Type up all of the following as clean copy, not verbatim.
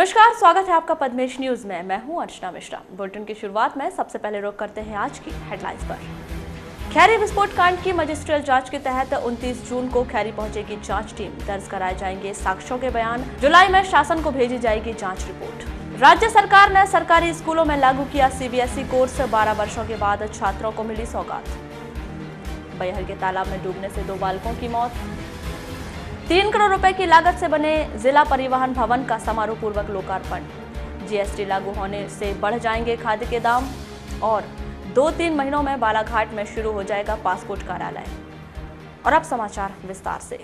नमस्कार, स्वागत है आपका पद्मेश न्यूज में। मैं हूं अर्चना मिश्रा। बुलेटिन की शुरुआत में सबसे पहले रुख करते हैं आज की हेडलाइंस पर। खैरी विस्फोट कांड की मजिस्ट्रियल जांच के तहत 29 जून को खैरी पहुंचेगी जांच टीम। दर्ज कराए जाएंगे साक्ष्यों के बयान। जुलाई में शासन को भेजी जाएगी जांच रिपोर्ट। राज्य सरकार ने सरकारी स्कूलों में लागू किया सीबीएसई कोर्स। 12 वर्षों के बाद छात्रों को मिली सौगात। बैहर के तालाब में डूबने से 2 बालकों की मौत। 3 करोड़ रुपए की लागत से बने जिला परिवहन भवन का समारोह पूर्वक लोकार्पण। जीएसटी लागू होने से बढ़ जाएंगे खाद्य के दाम और 2-3 महीनों में बालाघाट में शुरू हो जाएगा पासपोर्ट कार्यालय। और अब समाचार विस्तार से।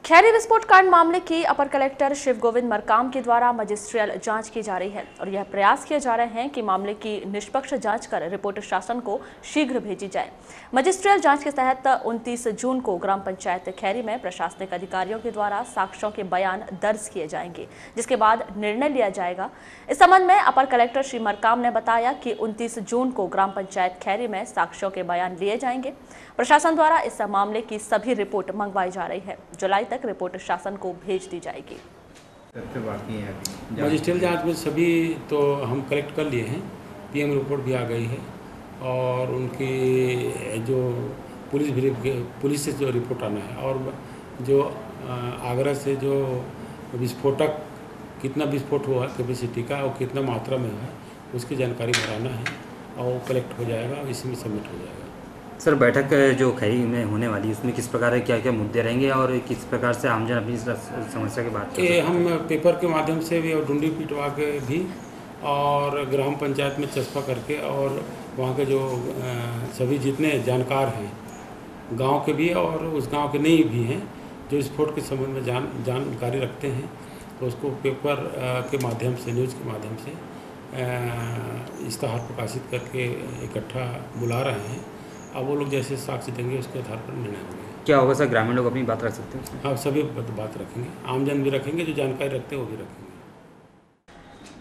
खैरी विस्फोट कांड मामले की अपर कलेक्टर शिव गोविंद मरकाम के द्वारा मजिस्ट्रियल जांच की जा रही है और यह प्रयास किए जा रहे हैं कि मामले की निष्पक्ष जांच कर रिपोर्ट शासन को शीघ्र भेजी जाए। मजिस्ट्रियल जांच के तहत 29 जून को ग्राम पंचायत खैरी में प्रशासनिक अधिकारियों के द्वारा साक्ष्यों के बयान दर्ज किए जाएंगे, जिसके बाद निर्णय लिया जाएगा। इस संबंध में अपर कलेक्टर श्री मरकाम ने बताया कि 29 जून को ग्राम पंचायत खैरी में साक्ष्यों के बयान लिए जाएंगे। प्रशासन द्वारा इस मामले की सभी रिपोर्ट मंगवाई जा रही है। जुलाई तक रिपोर्ट शासन को भेज दी जाएगी। मजिस्ट्रियल जांच में सभी तो हम कलेक्ट कर लिए हैं, पीएम रिपोर्ट भी आ गई है और उनकी जो पुलिस से जो रिपोर्ट आना है और जो आगरा से जो विस्फोटक कितना विस्फोट हुआ कैपेसिटी का और कितना मात्रा में है उसकी जानकारी भराना है और वो कलेक्ट हो जाएगा और इसमें सबमिट हो जाएगा। सर, बैठक जो खैरी में होने वाली है उसमें किस प्रकार क्या क्या मुद्दे रहेंगे और किस प्रकार से आमजन अपनी समस्या की बात करेंगे? हम पेपर के माध्यम से भी और ढूंढी पिटवा के भी और ग्राम पंचायत में चस्पा करके और वहाँ के जो सभी जितने जानकार हैं गांव के भी और उस गांव के नहीं भी हैं जो विस्फोट के संबंध में जानकारी रखते हैं, तो उसको पेपर के माध्यम से न्यूज़ के माध्यम से इश्तहार प्रकाशित करके इकट्ठा बुला रहे हैं। अब वो लोग जैसे साक्ष्य देंगे उसके आधार पर निर्णय होंगे। क्या होगा सर, ग्रामीण लोग अपनी बात रख सकते हैं? हाँ, सभी बात रखेंगे, आमजन भी रखेंगे, जो जानकारी रखते हैं वो भी रखेंगे।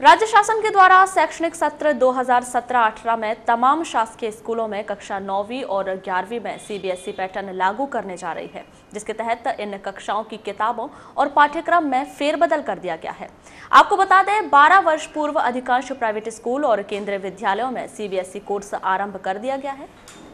राज्य शासन के द्वारा शैक्षणिक सत्र 2017-18 में तमाम शासकीय स्कूलों में कक्षा 9वीं और 11वीं में सीबीएसई पैटर्न लागू करने जा रही है, जिसके तहत इन कक्षाओं की किताबों और पाठ्यक्रम में फेरबदल कर दिया गया है। आपको बता दें, 12 वर्ष पूर्व अधिकांश प्राइवेट स्कूल और केंद्रीय विद्यालयों में सीबीएसई कोर्स आरंभ कर दिया गया है।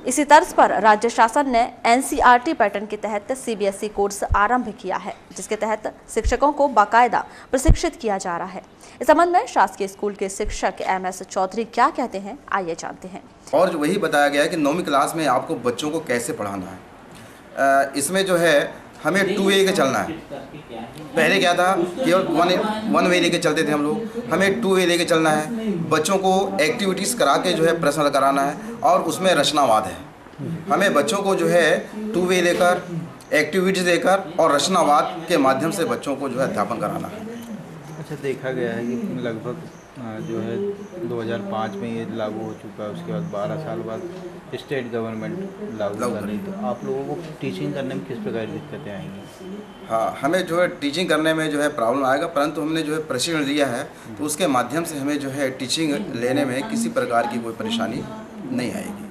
इसी तर्ज पर राज्य शासन ने एनसीईआरटी पैटर्न के तहत सीबीएसई कोर्स आरंभ किया है, जिसके तहत शिक्षकों को बाकायदा प्रशिक्षित किया जा रहा है। इस संबंध में शासकीय स्कूल के शिक्षक एमएस चौधरी क्या कहते हैं, आइए जानते हैं। और जो वही बताया गया है कि 9वीं क्लास में आपको बच्चों को कैसे पढ़ाना है। इसमें जो है हमें 2 वे के चलना है। पहले क्या था, केवल 1 वे लेके चलते थे हम लोग, हमें 2 वे लेके चलना है। बच्चों को एक्टिविटीज़ करा के जो है प्रश्न कराना है और उसमें रचनावाद है। हमें बच्चों को जो है 2 वे लेकर एक्टिविटीज़ देकर और रचनावाद के माध्यम से बच्चों को जो है अध्यापन कराना है। अच्छा, देखा गया है कि लगभग जो है 2005 में ये लागू हो चुका है, उसके बाद 12 साल बाद स्टेट गवर्नमेंट लागू कर रही, तो आप लोगों को टीचिंग करने में किस प्रकार की दिक्कतें आएंगी? हाँ, हमें जो है टीचिंग करने में जो है प्रॉब्लम आएगा, परंतु हमने जो है प्रशिक्षण लिया है तो उसके माध्यम से हमें जो है टीचिंग लेने में किसी प्रकार की कोई परेशानी नहीं आएगी।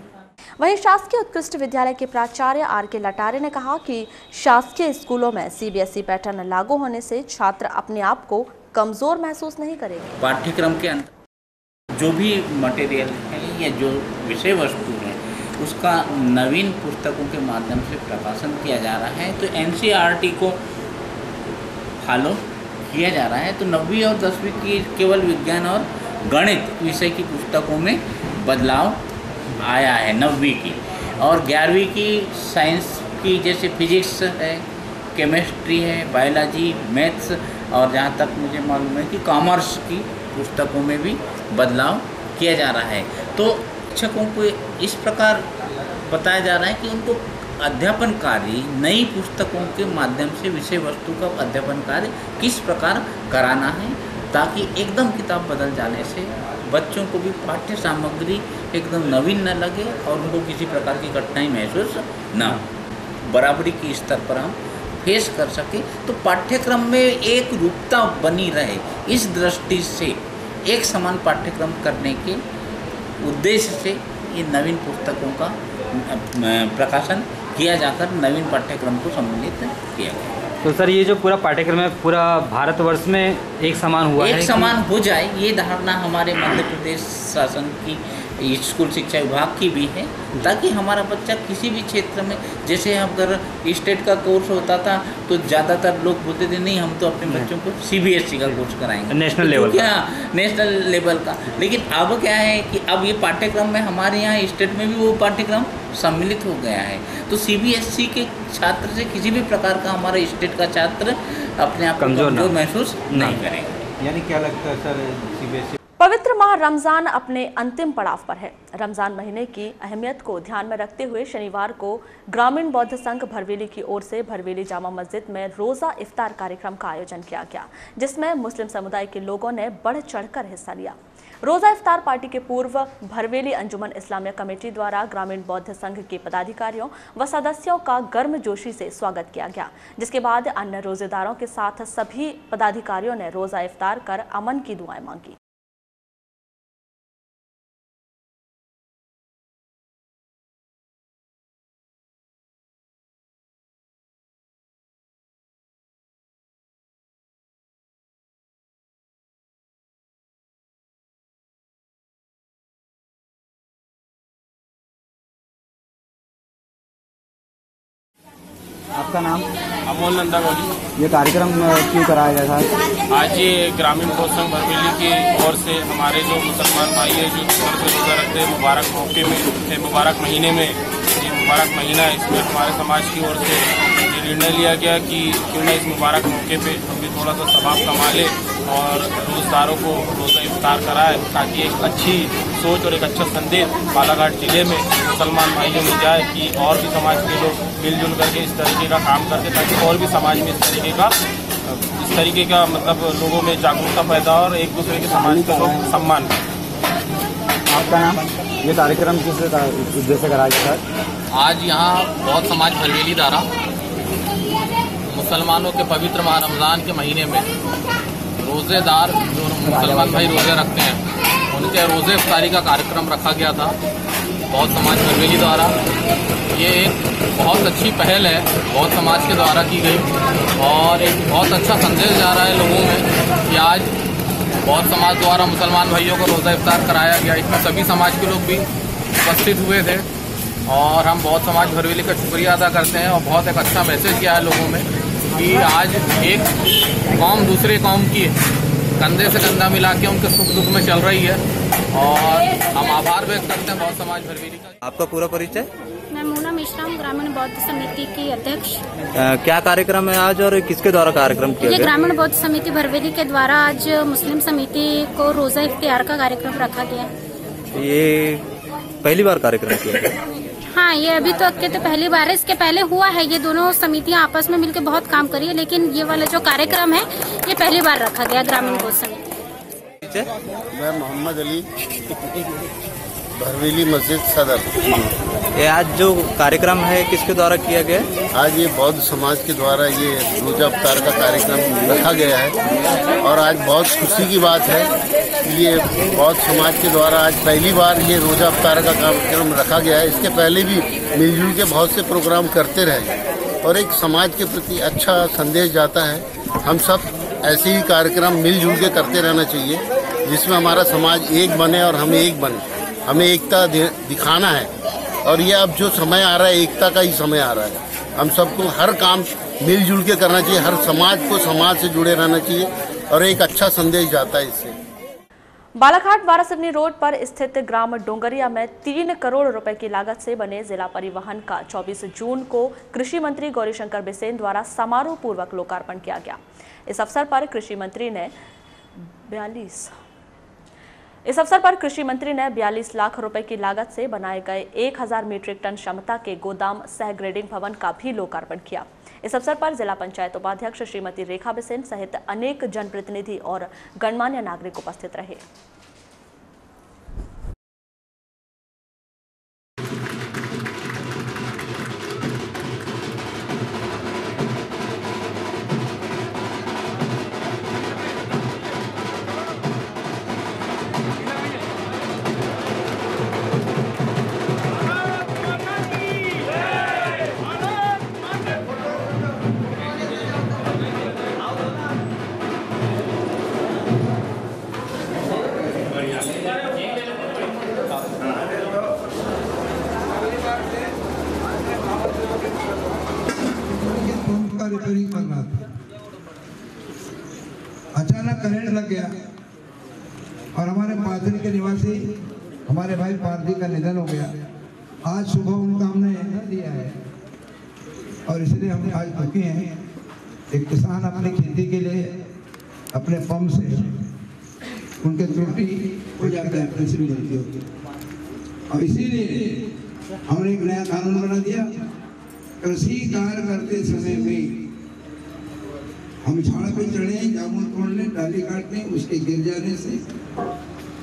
वहीं शासकीय उत्कृष्ट विद्यालय के प्राचार्य आर.के. लटारे ने कहा कि शासकीय स्कूलों में सीबीएसई पैटर्न लागू होने से छात्र अपने आप को कमजोर महसूस नहीं करेंगे। पाठ्यक्रम के अंदर जो भी मटेरियल है या जो विषय वस्तु है उसका नवीन पुस्तकों के माध्यम से प्रकाशन किया जा रहा है, तो एनसीईआरटी को फॉलो किया जा रहा है। तो 9वीं और 10वीं की केवल विज्ञान और गणित विषय की पुस्तकों में बदलाव आया है 9वीं की, और 11वीं की साइंस की जैसे फिजिक्स है, केमिस्ट्री है, बायोलॉजी, मैथ्स और जहाँ तक मुझे मालूम है कि कॉमर्स की पुस्तकों में भी बदलाव किया जा रहा है। तो शिक्षकों को इस प्रकार बताया जा रहा है कि उनको अध्यापन कार्य नई पुस्तकों के माध्यम से विषय वस्तु का अध्यापन कार्य किस प्रकार कराना है, ताकि एकदम किताब बदल जाने से बच्चों को भी पाठ्य सामग्री एकदम नवीन न लगे और उनको किसी प्रकार की कठिनाई महसूस न हो, बराबरी की स्तर पर हम फेस कर सके, तो पाठ्यक्रम में एक रूपता बनी रहे, इस दृष्टि से एक समान पाठ्यक्रम करने के उद्देश्य से ये नवीन पुस्तकों का प्रकाशन किया जाकर नवीन पाठ्यक्रम को सम्मिलित किया गया। तो सर ये जो पूरा पाठ्यक्रम है पूरा भारतवर्ष में एक समान हुआ है एक समान हो जाए, ये धारणा हमारे मध्य प्रदेश शासन की स्कूल शिक्षा विभाग की भी है, ताकि हमारा बच्चा किसी भी क्षेत्र में, जैसे अगर स्टेट का कोर्स होता था तो ज़्यादातर लोग बोलते थे नहीं हम तो अपने बच्चों को CBSE का कोर्स कराएंगे, नेशनल लेवल का, नेशनल लेवल का। लेकिन अब क्या है कि अब ये पाठ्यक्रम में हमारे यहाँ स्टेट में भी वो पाठ्यक्रम सम्मिलित हो गया है, तो CBSE के छात्र से किसी भी प्रकार का हमारा स्टेट का छात्र अपने आप को कमजोर महसूस नहीं करेगा। यानी क्या लगता है सर, CBSE पवित्र माह रमजान अपने अंतिम पड़ाव पर है। रमजान महीने की अहमियत को ध्यान में रखते हुए शनिवार को ग्रामीण बौद्ध संघ भरवेली की ओर से भरवेली जामा मस्जिद में रोजा इफ्तार कार्यक्रम का आयोजन किया गया, जिसमें मुस्लिम समुदाय के लोगों ने बढ़ चढ़कर हिस्सा लिया। रोजा इफ्तार पार्टी के पूर्व भरवेली अंजुमन इस्लामिया कमेटी द्वारा ग्रामीण बौद्ध संघ के पदाधिकारियों व सदस्यों का गर्मजोशी से स्वागत किया गया, जिसके बाद अन्य रोजेदारों के साथ सभी पदाधिकारियों ने रोजा इफ्तार कर अमन की दुआएं मांगी। आपका नाम? अमोल नंदा गौली। ये कार्यक्रम क्यों कराया गया था? आज ये ग्रामीण बौद्ध संघ भरवेली की ओर से हमारे जो मुसलमान भाई है जो घर से रोजा रखते हैं मुबारक मौके में, मुबारक महीने में, ये मुबारक महीना है, इसमें हमारे समाज की ओर से ये निर्णय लिया गया कि क्यों ना इस मुबारक मौके पे हम भी थोड़ा सा सवाब कमा ले और रोजदारों को रोज़ा इफ्तार कराए, ताकि एक अच्छी सोच और एक अच्छा संदेश बालाघाट जिले में मुसलमान भाइयों में जाए कि और भी समाज के लोग मिलजुल करके इस तरीके का काम करते, ताकि और भी समाज में इस तरीके का मतलब लोगों में जागरूकता पैदा हो और एक दूसरे के समाज का लोग सम्मान करें। आपका नाम? ये कार्यक्रम किस उद्देश्य से कराया गया था? आज यहाँ बौद्ध समाज भरवेली द्वारा मुसलमानों के पवित्र माह रमज़ान के महीने में रोज़ेदार जो मुसलमान भाई रोज़े रखते हैं उनके रोज़े इफ्तारी का कार्यक्रम रखा गया था बौद्ध समाज भरवेली द्वारा। ये एक बहुत अच्छी पहल है बौद्ध समाज के द्वारा की गई और एक बहुत अच्छा संदेश जा रहा है लोगों में कि आज बौद्ध समाज द्वारा मुसलमान भाइयों को रोज़ा इफ्तार कराया गया। इसमें सभी समाज के लोग भी उपस्थित हुए थे और हम बौद्ध समाज भरवेली का शुक्रिया अदा करते हैं और बहुत एक अच्छा मैसेज किया है लोगों में कि आज एक कौम दूसरे कौम की कंधे से कंधा मिला के उनके सुख दुख में चल रही है और हम आभार व्यक्त करते हैं बौद्ध समाज भरवेली का। आपका पूरा परिचय? मैं मोना मिश्रा, ग्रामीण बौद्ध समिति की अध्यक्ष। क्या कार्यक्रम है आज और किसके द्वारा कार्यक्रम किया गया? ये ग्रामीण बौद्ध समिति भरवेली के द्वारा आज मुस्लिम समिति को रोजा इफ्तियार का कार्यक्रम रखा गया। ये पहली बार कार्यक्रम किया गया? हाँ, ये अभी तो पहली बार है। इसके पहले हुआ है, ये दोनों समितियां आपस में मिलकर बहुत काम करी है, लेकिन ये वाला जो कार्यक्रम है ये पहली बार रखा गया ग्रामीण बौद्ध समिति। मैं मोहम्मद अली, भरवेली मस्जिद सदर। ये आज जो कार्यक्रम है किसके द्वारा किया गया? आज ये बौद्ध समाज के द्वारा ये रोजा इफ्तार का कार्यक्रम रखा गया है और आज बहुत खुशी की बात है कि ये बौद्ध समाज के द्वारा आज पहली बार ये रोजा इफ्तार का कार्यक्रम रखा गया है। इसके पहले भी मिलजुल के बहुत से प्रोग्राम करते रहे और एक समाज के प्रति अच्छा संदेश जाता है। हम सब ऐसे ही कार्यक्रम मिलजुल के करते रहना चाहिए जिसमें हमारा समाज एक बने और हम एक बने। हमें एकता दिखाना है और ये अब जो समय आ रहा है एकता का ही समय आ रहा है। हम सबको हर काम मिलजुल के करना चाहिए, हर समाज को समाज से जुड़े रहना चाहिए और एक अच्छा संदेश जाता है इससे। बालाघाट वारासिवनी रोड पर स्थित ग्राम डोंगरिया में 3 करोड़ रुपए की लागत से बने जिला परिवहन का 24 जून को कृषि मंत्री गौरीशंकर बिसेन द्वारा समारोह पूर्वक लोकार्पण किया गया। इस अवसर पर कृषि मंत्री ने 42 लाख रुपए की लागत से बनाए गए 1000 मीट्रिक टन क्षमता के गोदाम सह ग्रेडिंग भवन का भी लोकार्पण किया। इस अवसर पर जिला पंचायत उपाध्यक्ष श्रीमती रेखा बिसेन सहित अनेक जनप्रतिनिधि और गणमान्य नागरिक उपस्थित रहे। राजधानी के निवासी हमारे भाई पारदी का निधन हो गया। आज सुबह उनका हमने घर दिया है और इसलिए हम आज दुखी हैं। एक किसान अपनी खेती के लिए अपने पंप से उनके त्रुटि हो जाता है, कृषि में गलती होती है और इसीलिए हमने एक नया कानून बना दिया। कृषि कार्य करते समय में हम झाड़ पे चढ़े, जामुन तोड़ने, डाली काटने, उसके गिर जाने से,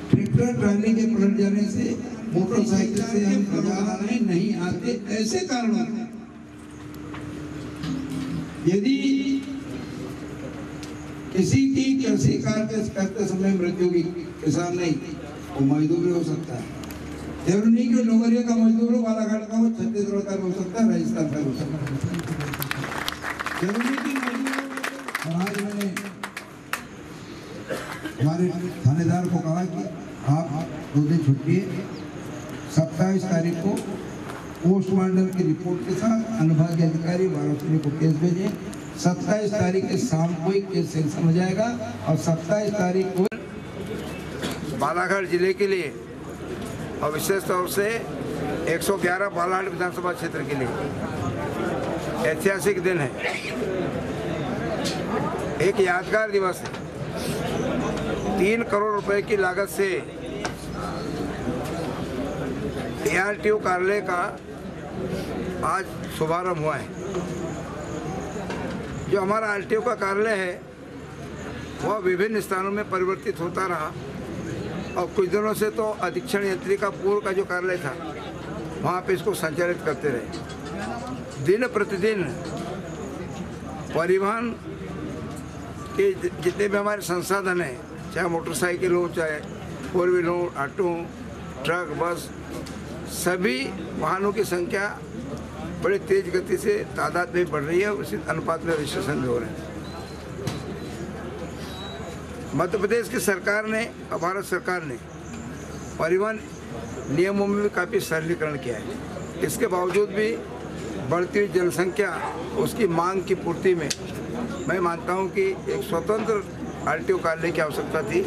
ट्रैक्टर ट्राली के पलट जाने से, मोटरसाइकिल से हम बाजार आने नहीं आते, ऐसे कारणों यदि किसी की कृषि कार्य करते समय मृत्यु की, किसान नहीं वो मजदूर भी हो सकता है। जरूरी नहीं कि डोंगरिया का मजदूर हो, बालाघाट का हो, छत्तीसगढ़ का भी हो सकता है, राजस्थान का हो सकता है। जरूरी की और आज मैंने हमारे थानेदार को कहा कि आप 2 दिन छुट्टी है, 27 तारीख को पोस्टमार्टम की रिपोर्ट के साथ अनुभागीय अधिकारी वाराणसी को केस भेजें। 27 तारीख के शाम को ही केस सेंक्शन हो जाएगा और 27 तारीख को बालाघाट जिले के लिए और विशेष तौर से 111 बालाघाट विधानसभा क्षेत्र के लिए ऐतिहासिक दिन है, एक यादगार दिवस है। 3 करोड़ रुपए की लागत से ARTO कार्यालय का आज शुभारंभ हुआ है। जो हमारा RTO का कार्यालय है वह विभिन्न स्थानों में परिवर्तित होता रहा और कुछ दिनों से तो अधीक्षण यंत्रिका पूर्व का जो कार्यालय था वहाँ पे इसको संचालित करते रहे। दिन प्रतिदिन परिवहन के जितने भी हमारे संसाधन हैं, चाहे मोटरसाइकिल हो, चाहे 4 व्हीलर हो, ऑटो हो, ट्रक, बस, सभी वाहनों की संख्या बड़े तेज गति से तादाद में बढ़ रही है, उसी अनुपात में रजिस्ट्रेशन भी हो रहे हैं। मध्य प्रदेश की सरकार ने और भारत सरकार ने परिवहन नियमों में भी काफ़ी सरलीकरण किया है। इसके बावजूद भी बढ़ती हुई जनसंख्या, उसकी मांग की पूर्ति में मैं मानता हूं कि एक स्वतंत्र RTO कार्यालय की आवश्यकता थी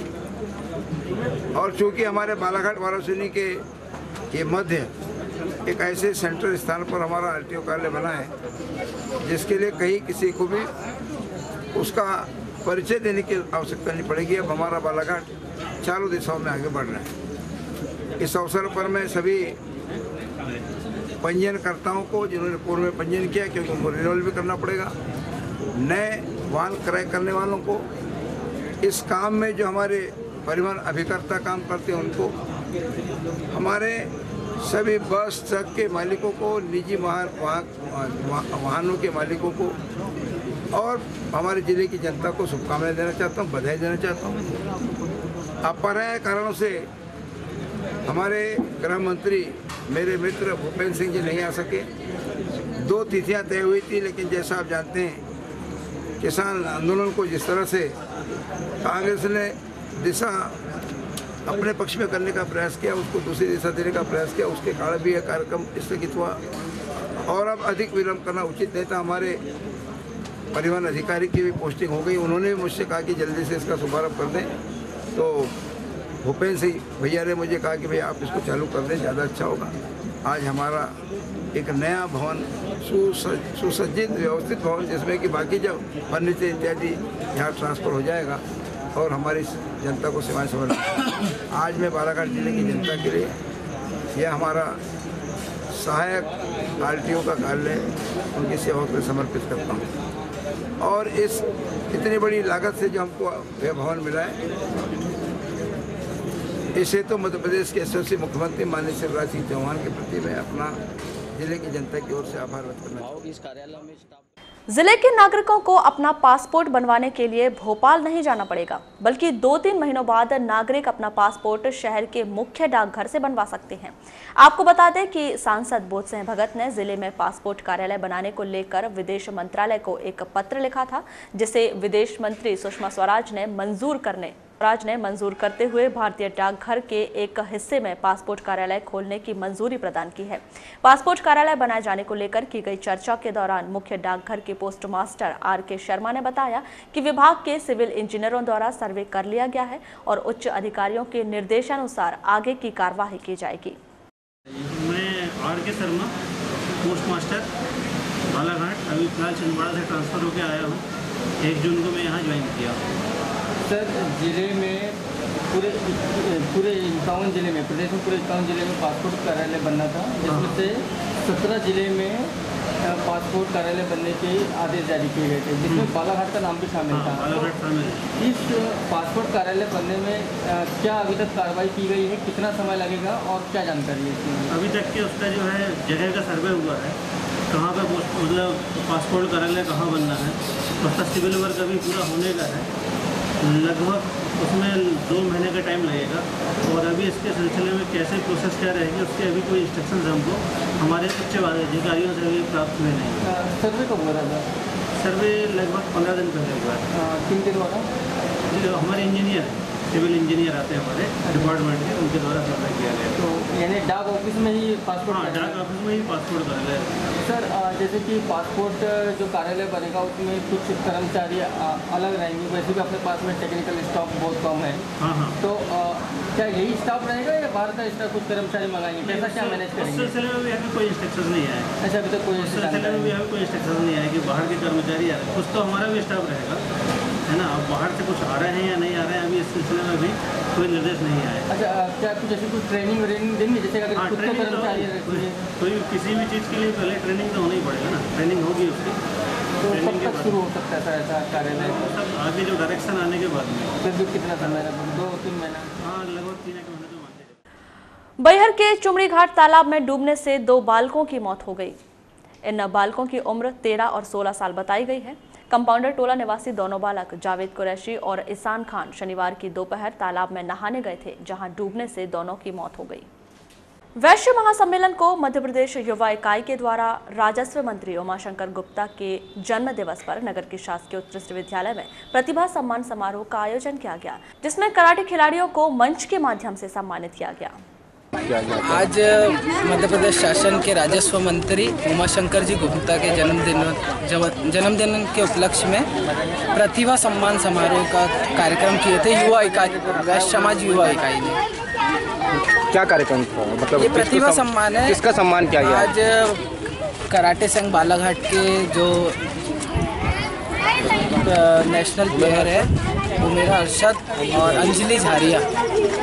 और चूँकि हमारे बालाघाट वाराणसी के मध्य एक ऐसे सेंट्रल स्थान पर हमारा RTO कार्यालय बना है जिसके लिए कहीं किसी को भी उसका परिचय देने की आवश्यकता नहीं पड़ेगी। अब हमारा बालाघाट चारों दिशाओं में आगे बढ़ रहा है। इस अवसर पर मैं सभी पंजीयनकर्ताओं को, जिन्होंने पूर्व में पंजीयन किया, क्योंकि उनको रिन्यूअल भी करना पड़ेगा, नए वाहन क्रय करने वालों को, इस काम में जो हमारे परिवहन अभिकर्ता काम करते हैं उनको, हमारे सभी बस ट्रक के मालिकों को, निजी वाहनों के मालिकों को और हमारे ज़िले की जनता को शुभकामनाएं देना चाहता हूँ, बधाई देना चाहता हूँ। अपराध कारणों से हमारे गृह मंत्री मेरे मित्र भूपेंद्र सिंह जी नहीं आ सके। 2 तिथियां तय हुई थी, लेकिन जैसा आप जानते हैं किसान आंदोलन को जिस तरह से कांग्रेस ने दिशा अपने पक्ष में करने का प्रयास किया, उसको दूसरी दिशा देने का प्रयास किया, उसके कारण भी यह कार्यक्रम स्थगित हुआ और अब अधिक विलंब करना उचित नहीं था। हमारे परिवहन अधिकारी की भी पोस्टिंग हो गई, उन्होंने भी मुझसे कहा कि जल्दी से इसका शुभारंभ कर दें, तो भूपेंद्र सिंह भैया ने मुझे कहा कि भैया आप इसको चालू कर दें, ज़्यादा अच्छा होगा। आज हमारा एक नया भवन, सुसज्जित व्यवस्थित भवन, जिसमें कि बाकी जब फर्नीचर इत्यादि यहाँ ट्रांसफ़र हो जाएगा और हमारी जनता को सेवाएं समर्पित। आज मैं बालाघाट जिले की जनता के लिए यह हमारा सहायक RTO का कार्यालय उनकी सेवा को समर्पित करता हूँ और इस इतनी बड़ी लागत से जो हमको यह भवन मिला है, इसे तो मध्य प्रदेश के यशस्वी मुख्यमंत्री माननीय शिवराज सिंह चौहान के प्रति मैं अपना जिले की जनता की ओर से आभार व्यक्त करना चाहता हूँ। जिले के नागरिकों को अपना पासपोर्ट बनवाने के लिए भोपाल नहीं जाना पड़ेगा, बल्कि 2-3 महीनों बाद नागरिक अपना पासपोर्ट शहर के मुख्य डाकघर से बनवा सकते हैं। आपको बता दें कि सांसद बोधसिंह भगत ने जिले में पासपोर्ट कार्यालय बनाने को लेकर विदेश मंत्रालय को एक पत्र लिखा था, जिसे विदेश मंत्री सुषमा स्वराज ने मंजूर करने स्वराज ने मंजूर करते हुए भारतीय डाकघर के एक हिस्से में पासपोर्ट कार्यालय खोलने की मंजूरी प्रदान की है। पासपोर्ट कार्यालय बनाए जाने को लेकर की गई चर्चा के दौरान मुख्य डाकघर के पोस्ट मास्टर RK शर्मा ने बताया कि विभाग के सिविल इंजीनियरों द्वारा सर्वे कर लिया गया है और उच्च अधिकारियों के निर्देशानुसार आगे की कार्यवाही की जाएगी। मैं RK Sharma, post master Balaghat, अभी फिलहाल छिंदवाड़ा से ट्रांसफ़र होकर आया हूँ। 1 जून को मैं यहाँ ज्वाइन किया। सर, जिले में पूरे 51 जिले में, प्रदेश में पूरे 51 जिले में पासपोर्ट कार्यालय बनना था, जिसमें से 17 जिले में पासपोर्ट कार्यालय बनने के आदेश जारी किए गए थे, जिसमें बालाघाट का नाम भी शामिल था। बालाघाट शामिल है। इस पासपोर्ट कार्यालय बनने में क्या अभी तक कार्रवाई की गई है, कितना समय लगेगा और क्या जानकारी है इसमें? अभी तक के उसका जो है जगह का सर्वे हुआ है, कहाँ पे मतलब पासपोर्ट कार्यालय कहाँ बनना है, उसका सिविल वर्क अभी पूरा होने का है। लगभग उसमें 2 महीने का टाइम लगेगा और अभी इसके सिलसिले में कैसे प्रोसेस क्या रहेगी उसके अभी कोई इंस्ट्रक्शंस हमको हमारे उच्च अधिकारियों से अभी प्राप्त हुए नहीं। सर्वे कब हुआ था? सर्वे लगभग 15 दिन पहले हुआ है। किन दिन हुआ था? हमारे इंजीनियर सिविल इंजीनियर आते हैं हमारे डिपार्टमेंट के, उनके द्वारा सर्वे किया गया। तो यानी डाक ऑफिस में ही पासपोर्ट? हाँ, डाक ऑफिस में ही पासपोर्ट कार्यालय। सर, जैसे कि पासपोर्ट जो कार्यालय बनेगा उसमें कुछ कर्मचारी अलग रहेंगे, वैसे भी अपने पास में टेक्निकल स्टाफ बहुत कम है। हाँ। तो क्या यही स्टाफ रहेगा या बाहर का स्टाफ कुछ कर्मचारी मंगाएंगे, कैसा क्या मैनेज करेंगे? उस सिलसिले में भी अभी कोई इंस्ट्रक्शन नहीं आया। अच्छा, अभी तक कोई सिलसिले में भी अभी कोई इंस्ट्रक्शन नहीं आया कि बाहर के कर्मचारी आ रहे हैं। कुछ तो हमारा भी स्टाफ रहेगा, है ना। अब बाहर से कुछ आ रहे हैं या नहीं आ रहे हैं, अभी इस सिलसिले में भी कोई निर्देश नहीं आया। अच्छा, क्या कुछ ऐसी कुछ ट्रेनिंग देंगे, जैसे अगर खुद के कर्मचारी कोई किसी भी चीज़ के लिए पहले ट्रेनिंग तो होना ही पड़ेगा ना, ट्रेनिंग होगी उसकी। तो कब तक शुरू हो सकता है सर ऐसा कार्यालय? सब आगे जो डायरेक्शन आने के बाद में। फिर भी कितना समय लगेगा? 2-3 महीना? हाँ, लगभग 3 महीने तो मानते हैं। बैहर के चुमड़ी घाट तालाब में डूबने से 2 बालकों की मौत हो गई। इन बालकों की उम्र 13 और 16 साल बताई गई है। कंपाउंडर टोला निवासी दोनों बालक जावेद कुरैशी और ईसान खान शनिवार की दोपहर तालाब में नहाने गए थे, जहां डूबने से दोनों की मौत हो गई। वैश्य महासम्मेलन को मध्य प्रदेश युवा इकाई के द्वारा राजस्व मंत्री उमाशंकर गुप्ता के जन्म दिवस पर नगर के शासकीय उत्कृष्ट विद्यालय में प्रतिभा सम्मान समारोह का आयोजन किया गया, जिसमें कराटे खिलाड़ियों को मंच के माध्यम से सम्मानित किया गया। आज मध्य प्रदेश शासन के राजस्व मंत्री उमाशंकर जी गुप्ता के जन्मदिन के उपलक्ष्य में प्रतिभा सम्मान समारोह का कार्यक्रम किए थे युवा इकाई, वैश्य समाज युवा इकाई ने। क्या कार्यक्रम था? मतलब ये प्रतिभा सम्मान है। किसका सम्मान किया गया? आज कराटे संघ बालाघाट के जो नेशनल प्लेयर है वो मेरा अरशद और अंजलि झारिया,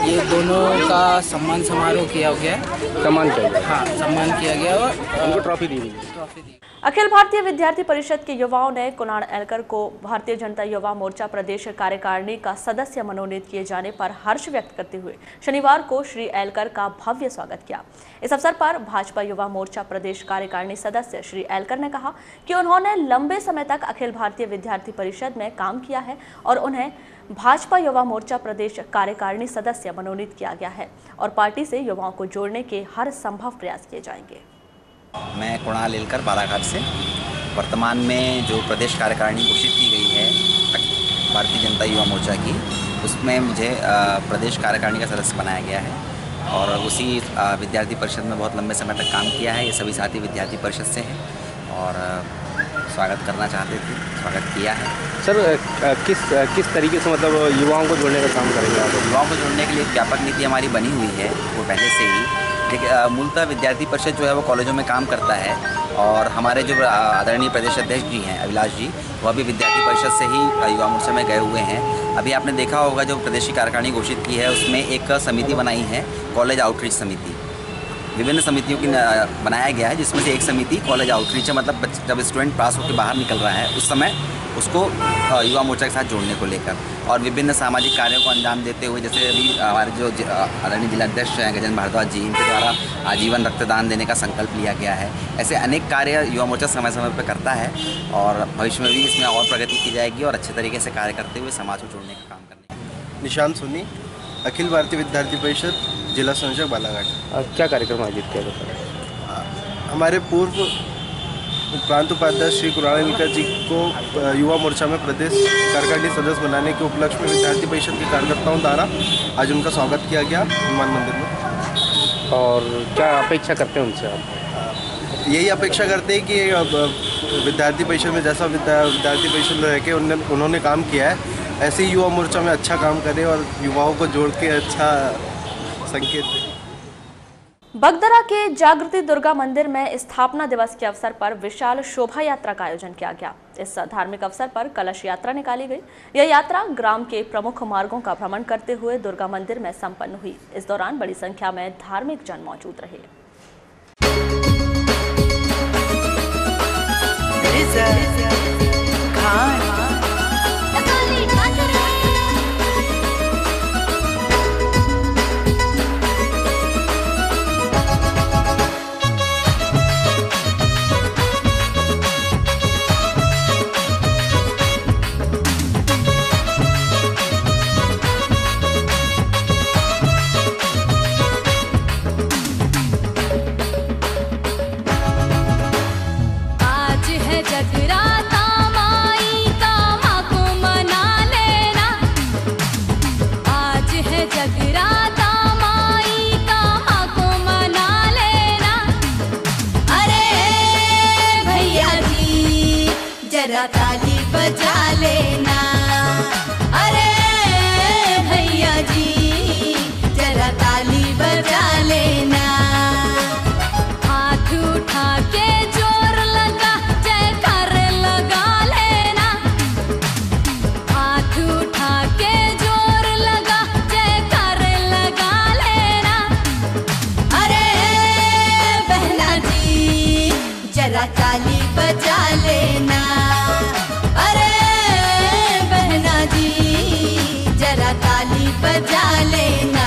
ये दोनों का सम्मान समारोह किया गया। सम्मान किया गया? हाँ, सम्मान किया गया और उनको ट्रॉफी दी गई। अखिल भारतीय विद्यार्थी परिषद के युवाओं ने कुणाल एलकर को भारतीय जनता युवा मोर्चा प्रदेश कार्यकारिणी का सदस्य मनोनीत किए जाने पर हर्ष व्यक्त करते हुए शनिवार को श्री एलकर का भव्य स्वागत किया। इस अवसर पर भाजपा युवा मोर्चा प्रदेश कार्यकारिणी सदस्य श्री एलकर ने कहा कि उन्होंने लंबे समय तक अखिल भारतीय विद्यार्थी परिषद में काम किया है और उन्हें भाजपा युवा मोर्चा प्रदेश कार्यकारिणी सदस्य मनोनीत किया गया है और पार्टी से युवाओं को जोड़ने के हर संभव प्रयास किए जाएंगे। मैं कुणाल एलकर बालाघाट से वर्तमान में जो प्रदेश कार्यकारिणी घोषित की गई है भारतीय जनता युवा मोर्चा की, उसमें मुझे प्रदेश कार्यकारिणी का सदस्य बनाया गया है और उसी विद्यार्थी परिषद में बहुत लंबे समय तक काम किया है। ये सभी साथी विद्यार्थी परिषद से हैं और स्वागत करना चाहते थे, स्वागत किया है। सर, किस तरीके से मतलब युवाओं को जोड़ने का काम करेंगे आप? युवाओं को जोड़ने के लिए व्यापक नीति हमारी बनी हुई है, वो पहले से ही। देखिए, मूलतः विद्यार्थी परिषद जो है वो कॉलेजों में काम करता है और हमारे जो आदरणीय प्रदेश अध्यक्ष जी हैं अभिलाष जी, वह भी विद्यार्थी परिषद से ही युवा मोर्चा में गए हुए हैं। अभी आपने देखा होगा जो प्रदेश की कार्यकारिणी घोषित की है उसमें एक समिति बनाई है, कॉलेज आउटरीच समिति। विभिन्न समितियों की बनाया गया है, जिसमें से एक समिति कॉलेज आउटरीच है, मतलब जब स्टूडेंट पास होकर बाहर निकल रहा है उस समय उसको युवा मोर्चा के साथ जोड़ने को लेकर और विभिन्न सामाजिक कार्यों को अंजाम देते हुए, जैसे अभी हमारे जो आदरणीय जिलाध्यक्ष हैं गजेंद्र भारद्वाज जी, इनके द्वारा आजीवन रक्तदान देने का संकल्प लिया गया है। ऐसे अनेक कार्य युवा मोर्चा समय समय पर करता है और भविष्य में भी इसमें और प्रगति की जाएगी और अच्छे तरीके से कार्य करते हुए समाज को जोड़ने का काम करने। निशांत सोनी, अखिल भारतीय विद्यार्थी परिषद जिला संयोजक बालाघाट। क्या कार्यक्रम आयोजित किया गया? हमारे पूर्व प्रांत उपाध्यक्ष श्री कुणाल जी को युवा मोर्चा में प्रदेश कार्यकारिणी सदस्य बनाने के उपलक्ष्य में विद्यार्थी परिषद के कार्यकर्ताओं द्वारा आज उनका स्वागत किया गया हनुमान मंदिर में। और क्या अपेक्षा करते हैं उनसे आप? यही अपेक्षा करते हैं कि विद्यार्थी परिषद में जैसा विद्यार्थी परिषद में रह के उन्होंने काम किया है, ऐसे ही युवा मोर्चा में अच्छा काम करें और युवाओं को जोड़ के अच्छा संकेत दें। बगदरा के जागृति दुर्गा मंदिर में स्थापना दिवस के अवसर पर विशाल शोभा यात्रा का आयोजन किया गया। इस धार्मिक अवसर पर कलश यात्रा निकाली गई। यह यात्रा ग्राम के प्रमुख मार्गों का भ्रमण करते हुए दुर्गा मंदिर में संपन्न हुई। इस दौरान बड़ी संख्या में धार्मिक जन मौजूद रहे। ताली बजा लेना, अरे भैया जी जरा ताली बजा लेना। हाथ उठा के जोर लगा जयकार लगा लेना, हाथ उठा के जोर लगा जयकार लगा लेना। अरे बहना जी जरा ताली बजा लेना, ताली बजा लेना।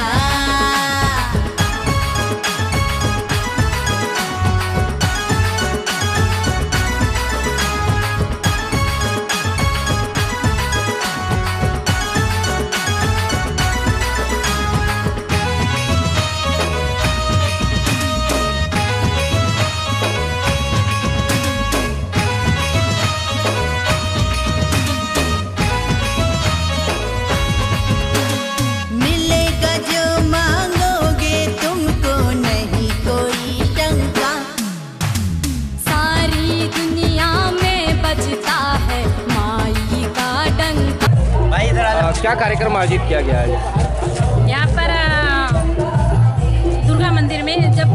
क्या कार्यक्रम आयोजित किया गया है यहाँ पर? दुर्गा मंदिर में जब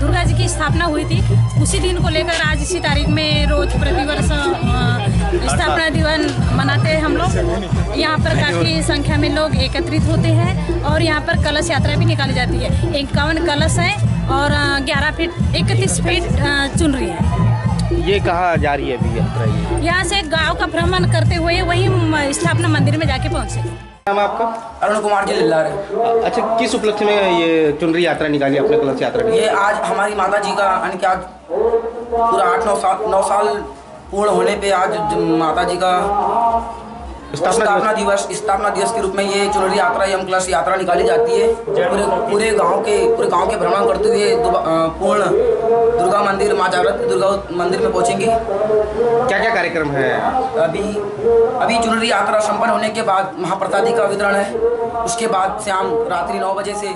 दुर्गा जी की स्थापना हुई थी उसी दिन को लेकर आज इसी तारीख में रोज प्रतिवर्ष स्थापना दिवस मनाते हैं हम लोग। यहाँ पर काफ़ी संख्या में लोग एकत्रित होते हैं और यहाँ पर कलश यात्रा भी निकाली जाती है। 51 कलश है और 11 फीट 31 फीट चुनरी है। ये कहाँ जा रही है अभी यात्रा? यहाँ से गांव का भ्रमण करते हुए वही स्थापना मंदिर में जाके पहुँचे। नाम आपका? अरुण कुमार जी लिल्लार। अच्छा, किस उपलक्ष्य में ये चुनरी यात्रा निकाली आपने, कलश यात्रा? ये आज हमारी माता जी का यानी कि आज पूरा 8-9 साल पूर्ण होने पे आज माता जी का स्थापना दिवस के रूप में ये चुनरी यात्रा एवं कलश यात्रा निकाली जाती है। पूरे गांव के भ्रमण करते हुए पूर्ण दुर्गा मंदिर माँ जागृति दुर्गा मंदिर में पहुंचेंगे। क्या क्या कार्यक्रम है? अभी चुनरी यात्रा संपन्न होने के बाद महाप्रसादी का वितरण है। उसके बाद शाम रात्रि 9 बजे से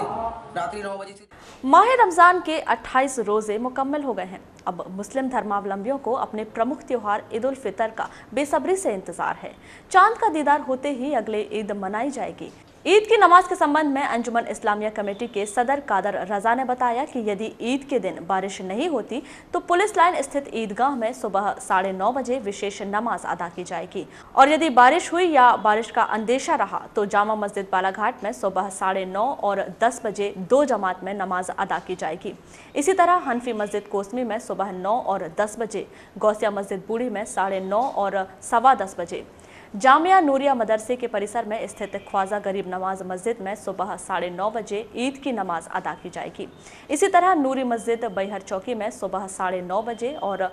माह रमजान के 28 रोजे मुकम्मल हो गए हैं। अब मुस्लिम धर्मावलंबियों को अपने प्रमुख त्योहार ईद उल फितर का बेसब्री से इंतजार है। चांद का दीदार होते ही अगले ईद मनाई जाएगी। ईद की नमाज के संबंध में अंजुमन इस्लामिया कमेटी के सदर कादर रजा ने बताया कि यदि ईद के दिन बारिश नहीं होती तो पुलिस लाइन स्थित ईदगाह में सुबह 9:30 बजे विशेष नमाज अदा की जाएगी और यदि बारिश हुई या बारिश का अंदेशा रहा तो जामा मस्जिद बालाघाट में सुबह 9:30 और 10 बजे 2 जमात में नमाज अदा की जाएगी। इसी तरह हनफी मस्जिद कोसमी में सुबह 9 और 10 बजे, गौसिया मस्जिद बूढ़ी में 9:30 और 10:15 बजे, जामिया नूरिया मदरसे के परिसर में स्थित ख्वाजा गरीब नवाज मस्जिद में सुबह 9:30 बजे ईद की नमाज अदा की जाएगी। इसी तरह नूरी मस्जिद बैहर चौकी में सुबह 9:30 बजे और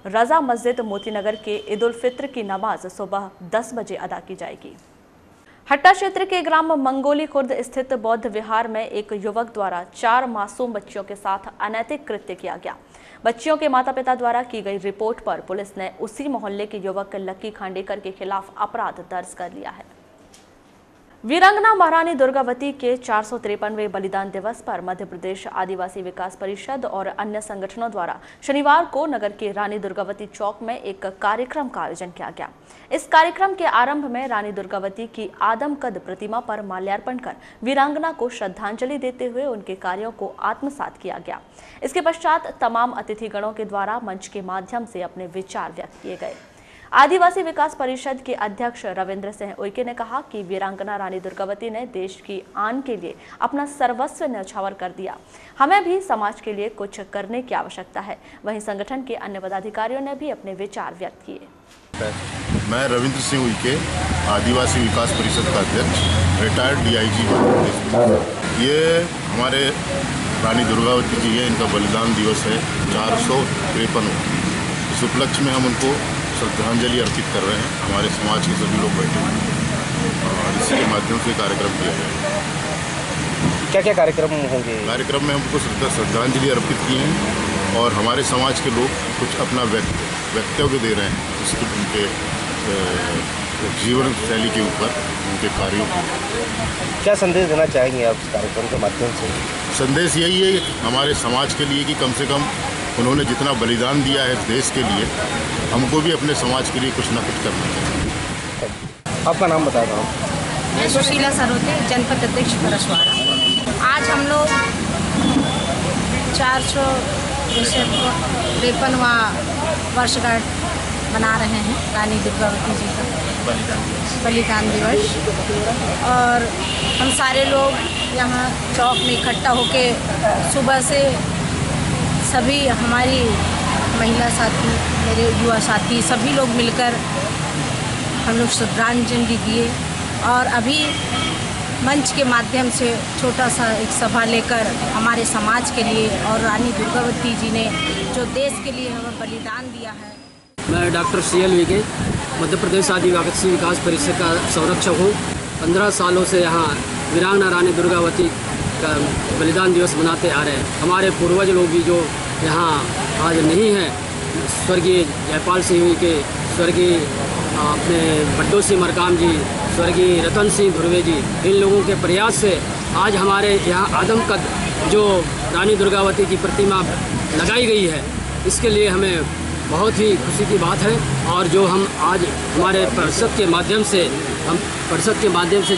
रजा मस्जिद मोतीनगर के ईद उल फित्र की नमाज सुबह 10 बजे अदा की जाएगी। हट्टा क्षेत्र के ग्राम मंगोली खुर्द स्थित बौद्ध विहार में एक युवक द्वारा 4 मासूम बच्चियों के साथ अनैतिक कृत्य किया गया। बच्चियों के माता पिता द्वारा की गई रिपोर्ट पर पुलिस ने उसी मोहल्ले के युवक लक्की खांडेकर के खिलाफ अपराध दर्ज कर लिया है। वीरांगना महारानी दुर्गावती के 453वें बलिदान दिवस पर मध्य प्रदेश आदिवासी विकास परिषद और अन्य संगठनों द्वारा शनिवार को नगर के रानी दुर्गावती चौक में एक कार्यक्रम का आयोजन किया गया। इस कार्यक्रम के आरंभ में रानी दुर्गावती की आदमकद प्रतिमा पर माल्यार्पण कर वीरांगना को श्रद्धांजलि देते हुए उनके कार्यों को आत्मसात किया गया। इसके पश्चात तमाम अतिथिगणों के द्वारा मंच के माध्यम से अपने विचार व्यक्त किए गए। आदिवासी विकास परिषद के अध्यक्ष रविंद्र सिंह उइके ने कहा कि वीरांगना रानी दुर्गावती ने देश की आन के लिए अपना सर्वस्व न्यौछावर कर दिया। हमें भी समाज के लिए कुछ करने की आवश्यकता है। वहीं संगठन के अन्य पदाधिकारियों ने भी अपने विचार व्यक्त किए। मैं रविंद्र सिंह उइके, आदिवासी विकास परिषद का अध्यक्ष, रिटायर्ड DIG मध्य। ये हमारे रानी दुर्गावती जी है, इनका बलिदान दिवस है 453। इस उपलक्ष्य में हम उनको श्रद्धांजलि अर्पित कर रहे हैं। हमारे समाज के सभी लोग बैठे हैं और इसी के माध्यम से कार्यक्रम किया जाएगा। क्या क्या कार्यक्रम होंगे? कार्यक्रम में हमको श्रद्धांजलि अर्पित की है और हमारे समाज के लोग कुछ अपना वक्तव्य दे रहे हैं उसके उनके जीवन शैली के ऊपर, उनके कार्यों के ऊपर। क्या संदेश देना चाहेंगे आप इस कार्यक्रम के माध्यम से? संदेश यही है हमारे समाज के लिए कि कम से कम उन्होंने जितना बलिदान दिया है देश के लिए, हमको भी अपने समाज के लिए कुछ ना कुछ करना चाहिए। आपका नाम बता दो। मैं सुशीला सरोते, जनपद अध्यक्ष परसवाड़ा। आज हम लोग 453वां वर्षगांठ मना रहे हैं रानी दुर्गावती जी का बलिदान दिवस। और हम सारे लोग यहाँ चौक में इकट्ठा होके सुबह से सभी हमारी महिला साथी, मेरे युवा साथी, सभी लोग मिलकर हम लोग श्रद्धांजलि दिए और अभी मंच के माध्यम से छोटा सा एक सभा लेकर हमारे समाज के लिए और रानी दुर्गावती जी ने जो देश के लिए हमें बलिदान दिया है। मैं डॉक्टर CL उइके, मध्य प्रदेश आदिवासी विकास परिषद का संरक्षक हूँ। 15 सालों से यहाँ वीरांगना रानी दुर्गावती का बलिदान दिवस मनाते आ रहे हैं। हमारे पूर्वज लोग भी जो यहाँ आज नहीं हैं, स्वर्गीय जयपाल सिंह उइके, स्वर्गीय अपने बड्डो सिंह मरकाम जी, स्वर्गीय रतन सिंह धुर्वे जी, इन लोगों के प्रयास से आज हमारे यहाँ आदमकद जो रानी दुर्गावती की प्रतिमा लगाई गई है, इसके लिए हमें बहुत ही खुशी की बात है। और जो हम आज हमारे परिषद के माध्यम से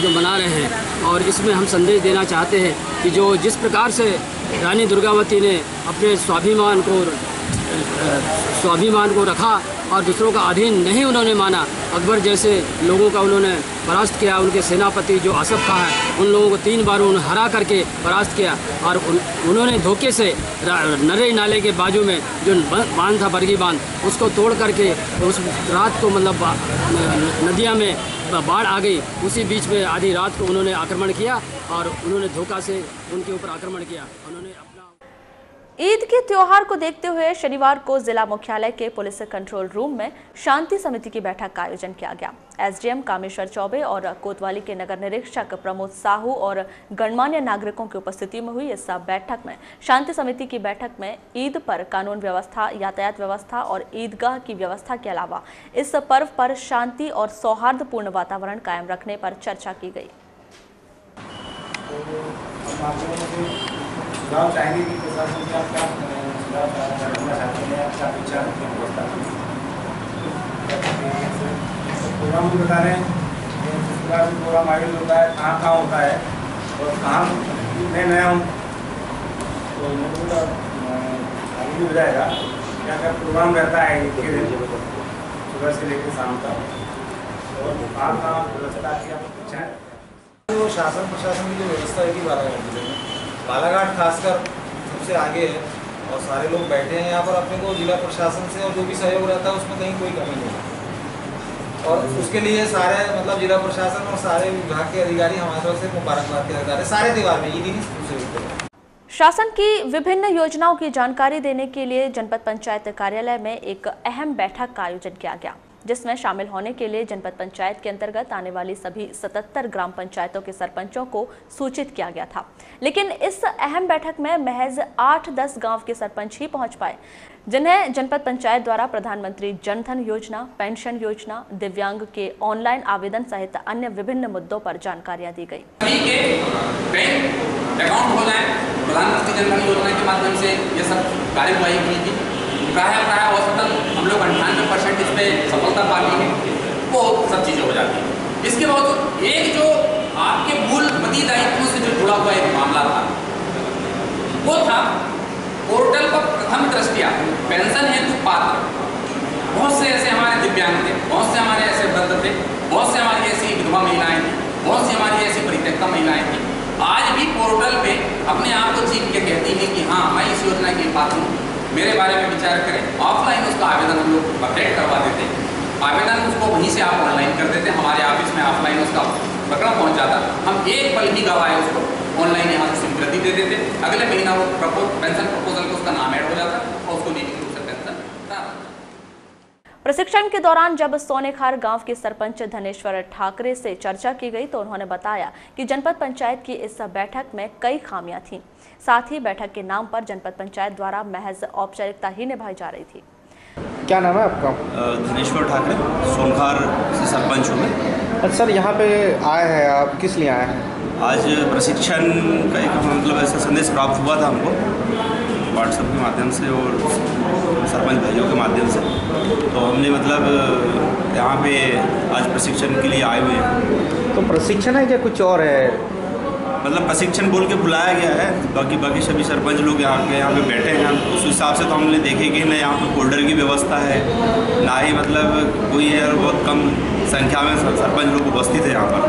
जो मना रहे हैं और इसमें हम संदेश देना चाहते हैं कि जो जिस प्रकार से रानी दुर्गावती ने अपने स्वाभिमान को रखा और दूसरों का अधीन नहीं उन्होंने माना, अकबर जैसे लोगों का उन्होंने परास्त किया, उनके सेनापति जो आसफ खां है उन लोगों को 3 बार उन्होंने हरा करके परास्त किया और उन्होंने धोखे से नरे नाले के बाजू में जो बांध था, बरगी बांध, उसको तोड़ करके उस रात को मतलब नदियाँ में बाढ़ आ गई, उसी बीच में आधी रात को उन्होंने आक्रमण किया और उन्होंने धोखा से उनके ऊपर आक्रमण किया। उन्होंने ईद के त्योहार को देखते हुए शनिवार को जिला मुख्यालय के पुलिस कंट्रोल रूम में शांति समिति की बैठक का आयोजन किया गया। SDM कामेश्वर चौबे और कोतवाली के नगर निरीक्षक प्रमोद साहू और गणमान्य नागरिकों की उपस्थिति में हुई इस बैठक में शांति समिति की बैठक में ईद पर कानून व्यवस्था, यातायात व्यवस्था और ईदगाह की व्यवस्था के अलावा इस पर्व पर शांति और सौहार्दपूर्ण वातावरण कायम रखने पर चर्चा की गई। सुझाव चाहेंगे कि प्रशासन क्या क्या सुझाव करना चाहते हैं, क्या विचार प्रोग्राम भी बता रहे हैं, प्रोग्राम आयोजित होता है, कहाँ कहाँ होता है और कहाँ मैं नया हूँ तो मुझे आगे भी बताएगा क्या क्या प्रोग्राम रहता है सुबह से लेकर शाम तक और कहाँ कहाँ व्यवस्था की आप चाहें। तो शासन प्रशासन की जो व्यवस्था है कि बालाघाट जिले में, बालाघाट खासकर सबसे आगे है और सारे लोग बैठे हैं यहाँ पर। अपने को जिला प्रशासन से और जो भी सहयोग रहता है उसमें कहीं कोई कमी नहीं है और उसके लिए सारे मतलब जिला प्रशासन और सारे विभाग के अधिकारी हमारी तरफ से मुबारकबाद के हकदार है। सारे त्यौहार में ईद ही दूसरे शासन की विभिन्न योजनाओं की जानकारी देने के लिए जनपद पंचायत कार्यालय में एक अहम बैठक का आयोजन किया गया। जिसमें शामिल होने के लिए जनपद पंचायत के अंतर्गत आने वाली सभी 77 ग्राम पंचायतों के सरपंचों को सूचित किया गया था। लेकिन इस अहम बैठक में महज 8-10 गांव के सरपंच ही पहुंच पाए, जिन्हें जनपद पंचायत द्वारा प्रधानमंत्री जन धन योजना, पेंशन योजना, दिव्यांग के ऑनलाइन आवेदन सहित अन्य विभिन्न मुद्दों पर जानकारियां दी गई। अकाउंट हो जाए, प्रधानमंत्री जन धन योजना के माध्यम से ये सब कार्यवाही की थी। प्राय औसतन हम लोग 98% इसमें सफलता पा ली है, वो सब चीज़ें हो जाती हैं। इसके बाद एक जो आपके मूल मदी दायित्वों से जो जुड़ा हुआ एक मामला था, वो था पोर्टल पर प्रथम दृष्टिया पेंशन हेतु पात्र बहुत से ऐसे हमारे दिव्यांग थे, बहुत से हमारे ऐसे वृद्ध थे, बहुत से हमारी ऐसी विधवा महिलाएं थी, बहुत सी हमारी ऐसी परित्यक्ता महिलाएं थी। आज भी पोर्टल पे अपने आप को चीख के कहती है कि हाँ मैं इस योजना के पात्र हूँ, मेरे बारे में विचार करें। ऑफलाइन उसका आवेदन हम लोग अपडेट करवा देते, आवेदन उसको वहीं से आप ऑनलाइन कर देते, हमारे ऑफिस में ऑफलाइन उसका प्रकरण पहुँच जाता, हम एक पल ही गवाए उसको ऑनलाइन यहाँ से स्वीकृति दे देते, अगले महीना वो पेंशन प्रपोजल को उसका नाम ऐड हो जाता और उसको नियमित रूप से पेंशन प्राप्त। प्रशिक्षण के दौरान जब सोनेखार गांव के सरपंच धनेश्वर ठाकरे से चर्चा की गई तो उन्होंने बताया कि जनपद पंचायत की इस बैठक में कई खामियां थीं। साथ ही बैठक के नाम पर जनपद पंचायत द्वारा महज औपचारिकता ही निभाई जा रही थी। क्या नाम है आपका? धनेश्वर ठाकरे, सोनखार से सरपंच हूँ मैं। अच्छा सर, यहाँ पे आए हैं आप, किस लिए आए हैं? आज प्रशिक्षण का एक मतलब ऐसा संदेश प्राप्त हुआ था हमको व्हाट्सएप के माध्यम से और सरपंच भाइयों के माध्यम से, तो हमने मतलब यहाँ पे आज प्रशिक्षण के लिए आए हुए हैं। तो प्रशिक्षण है क्या कुछ और है? मतलब प्रशिक्षण बोल के बुलाया गया है, बाकी सभी सरपंच लोग यहाँ पे बैठे हैं। उस हिसाब से तो हमने देखे कि ना यहाँ पे फोल्डर की व्यवस्था है, ना ही मतलब कोई है, और बहुत कम संख्या में सरपंच लोग उपस्थित है यहाँ पर।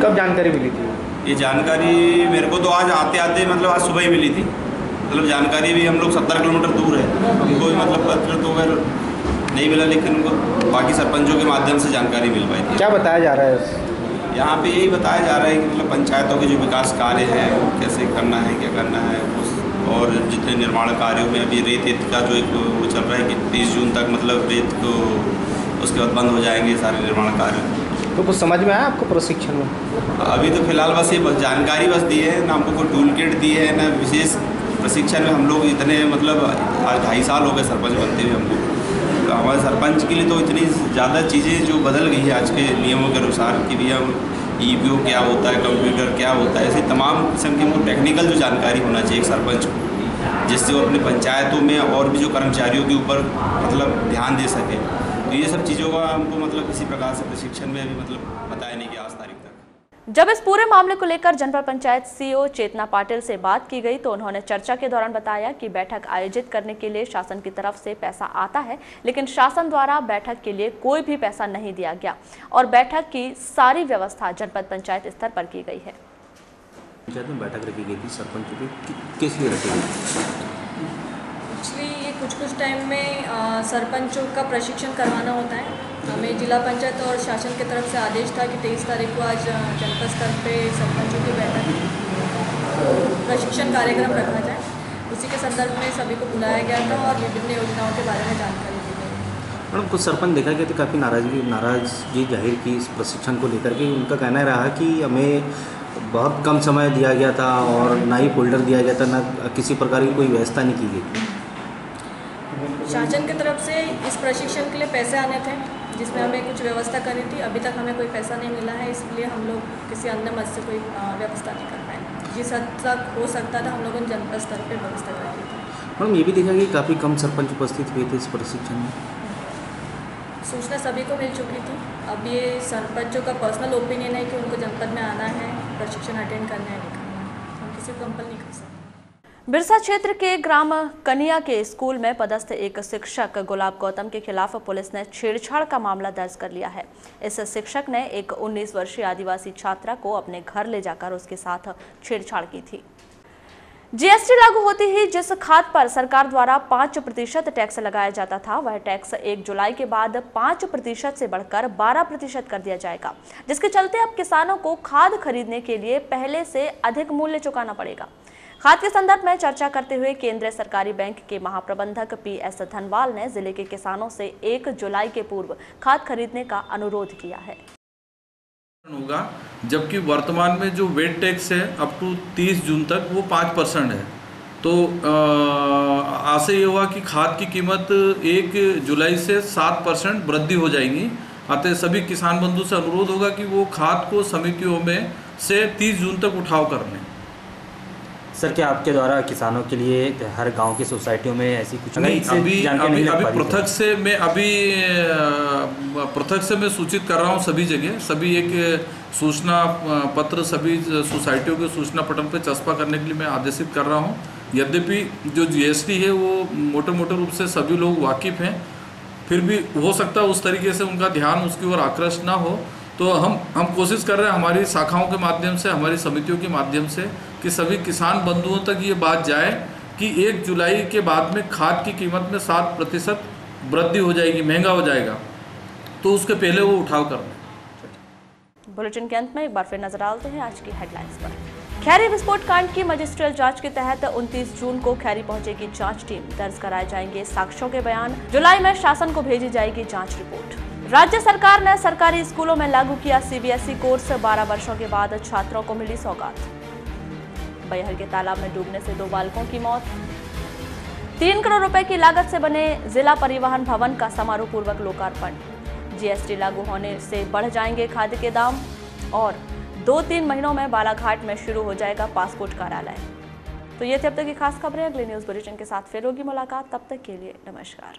कब जानकारी मिली थी? ये जानकारी मेरे को तो आज आते आते मतलब आज सुबह ही मिली थी। मतलब जानकारी भी हम लोग 70 किलोमीटर दूर है, हमको भी मतलब पत्र तो फिर नहीं मिला, लेकिन उनको बाकी सरपंचों के माध्यम से जानकारी मिल पाई थी। क्या बताया जा रहा है यहाँ पे? यही बताया जा रहा है कि मतलब पंचायतों के जो विकास कार्य हैं वो कैसे करना है, क्या करना है, और जितने निर्माण कार्यों में अभी रेत का जो एक वो चल रहा है कि 30 जून तक मतलब रेत को उसके बाद बंद हो जाएंगे सारे निर्माण कार्य। तो कुछ समझ में आया आपको प्रशिक्षण में? अभी तो फिलहाल बस ये जानकारी बस दी है ना, हमको कोई टूल किट दी है ना विशेष प्रशिक्षण में। हम लोग इतने मतलब आज 2.5 साल हो गए सरपंच बनते हुए हमको, तो हमारे सरपंच के लिए तो इतनी ज़्यादा चीज़ें जो बदल गई है आज के नियमों के अनुसार कि भैया EPO क्या होता है, कंप्यूटर क्या होता है, ऐसी तमाम किस्म की हमको टेक्निकल जो जानकारी होना चाहिए एक सरपंच को, जिससे वो अपनी पंचायतों में और भी जो कर्मचारियों के ऊपर मतलब ध्यान दे सके। तो ये सब चीज़ों का हमको मतलब किसी प्रकार से प्रशिक्षण में अभी मतलब बताया नहीं कि आज तारीख तक। जब इस पूरे मामले को लेकर जनपद पंचायत CO चेतना पाटिल से बात की गई तो उन्होंने चर्चा के दौरान बताया कि बैठक आयोजित करने के लिए शासन की तरफ से पैसा आता है, लेकिन शासन द्वारा बैठक के लिए कोई भी पैसा नहीं दिया गया और बैठक की सारी व्यवस्था जनपद पंचायत स्तर पर की गई है। पंचायत में बैठक रखी गई थी सरपंचों की, किस लिए रखी गई? एक्चुअली ये कुछ टाइम में सरपंचों का प्रशिक्षण करवाना होता है। हमें जिला पंचायत और शासन की तरफ से आदेश था कि 23 तारीख को आज जनपद स्तर पे सरपंचों की बैठक प्रशिक्षण कार्यक्रम रखा जाए। उसी के संदर्भ में सभी को बुलाया गया था और विभिन्न योजनाओं के बारे में जानकारी दी गई। मैडम, कुछ सरपंच देखा गया तो काफ़ी नाराज़गी जाहिर की इस प्रशिक्षण को लेकर के। उनका कहना रहा कि हमें बहुत कम समय दिया गया था और ना ही फोल्डर दिया गया था, ना किसी प्रकार की कोई व्यवस्था नहीं की गई। शासन की तरफ से इस प्रशिक्षण के लिए पैसे आने थे, जिसमें हमें कुछ व्यवस्था करनी थी। अभी तक हमें कोई पैसा नहीं मिला है, इसलिए हम लोग किसी अन्य मद से कोई व्यवस्था नहीं कर पाए। जिस हद तक हो सकता था हम लोगों ने जनपद स्तर पर व्यवस्था कर दी थी। मैडम, ये भी देखा कि काफ़ी कम सरपंच उपस्थित हुए थे इस प्रशिक्षण में। सूचना सभी को मिल चुकी थी। अब ये सरपंचों का पर्सनल ओपिनियन है कि उनको जनपद में आना है, प्रशिक्षण अटेंड करना है, नहीं करना है। हम किसी को कंपल नहीं कर सकते। बिरसा क्षेत्र के ग्राम कनिया के स्कूल में पदस्थ एक शिक्षक गुलाब गौतम के खिलाफ पुलिस ने छेड़छाड़ का मामला दर्ज कर लिया है। इस शिक्षक ने एक 19 वर्षीय आदिवासी छात्रा को अपने घर ले जाकर उसके साथ छेड़छाड़ की थी। GST लागू होते ही जिस खाद पर सरकार द्वारा 5% टैक्स लगाया जाता था, वह टैक्स 1 जुलाई के बाद 5% से बढ़कर 12% कर दिया जाएगा, जिसके चलते अब किसानों को खाद खरीदने के लिए पहले से अधिक मूल्य चुकाना पड़ेगा। खाद के संदर्भ में चर्चा करते हुए केंद्रीय सरकारी बैंक के महाप्रबंधक PS धनवाल ने जिले के किसानों से 1 जुलाई के पूर्व खाद खरीदने का अनुरोध किया है। होगा, जबकि वर्तमान में जो वेट टैक्स है अप टू 30 जून तक वो 5% है। तो आशा ये हुआ कि खाद की कीमत 1 जुलाई से 7% वृद्धि हो जाएगी। अतः सभी किसान बंधु से अनुरोध होगा कि वो खाद को समितियों में से 30 जून तक उठाव कर लें। सर, क्या आपके द्वारा किसानों के लिए हर गांव की सोसाइटियों में ऐसी कुछ नहीं, अभी पृथक से मैं सूचित कर रहा हूँ सभी जगह, सभी एक सूचना पत्र सभी सोसाइटियों के सूचना पटल पर चस्पा करने के लिए मैं आदेशित कर रहा हूँ। यद्यपि जो GST है वो मोटे रूप से सभी लोग वाकिफ़ हैं, फिर भी हो सकता है उस तरीके से उनका ध्यान उसकी ओर आकृष्ट ना हो। तो हम कोशिश कर रहे हैं हमारी शाखाओं के माध्यम से, हमारी समितियों के माध्यम से कि सभी किसान बंधुओं तक ये बात जाए कि 1 जुलाई के बाद में खाद की कीमत में 7% वृद्धि हो जाएगी, महंगा हो जाएगा, तो उसके पहले वो उठाव कर लें। बुलेटिन के अंत में एक बार फिर नजर डालते हैं आज की हेडलाइंस पर। खैरी विस्फोट कांड की मजिस्ट्रियल जांच के तहत 29 जून को खैरी पहुंचेगी जांच टीम। दर्ज कराए जाएंगे साक्ष्यों के बयान। जुलाई में शासन को भेजी जाएगी जांच रिपोर्ट। राज्य सरकार ने सरकारी स्कूलों में लागू किया CBSE कोर्स। 12 वर्षों के बाद छात्रों को मिली सौगात। बैहर के तालाब में डूबने से 2 बालकों की मौत। 3 करोड़ रुपए की लागत से बने जिला परिवहन भवन का समारोह पूर्वक लोकार्पण। GST लागू होने से बढ़ जाएंगे खाद्य के दाम और 2-3 महीनों में बालाघाट में शुरू हो जाएगा पासपोर्ट कार्यालय। तो ये थे अब तक की खास खबरें। अगले न्यूज बुलेटिन के साथ फिर होगी मुलाकात, तब तक के लिए नमस्कार।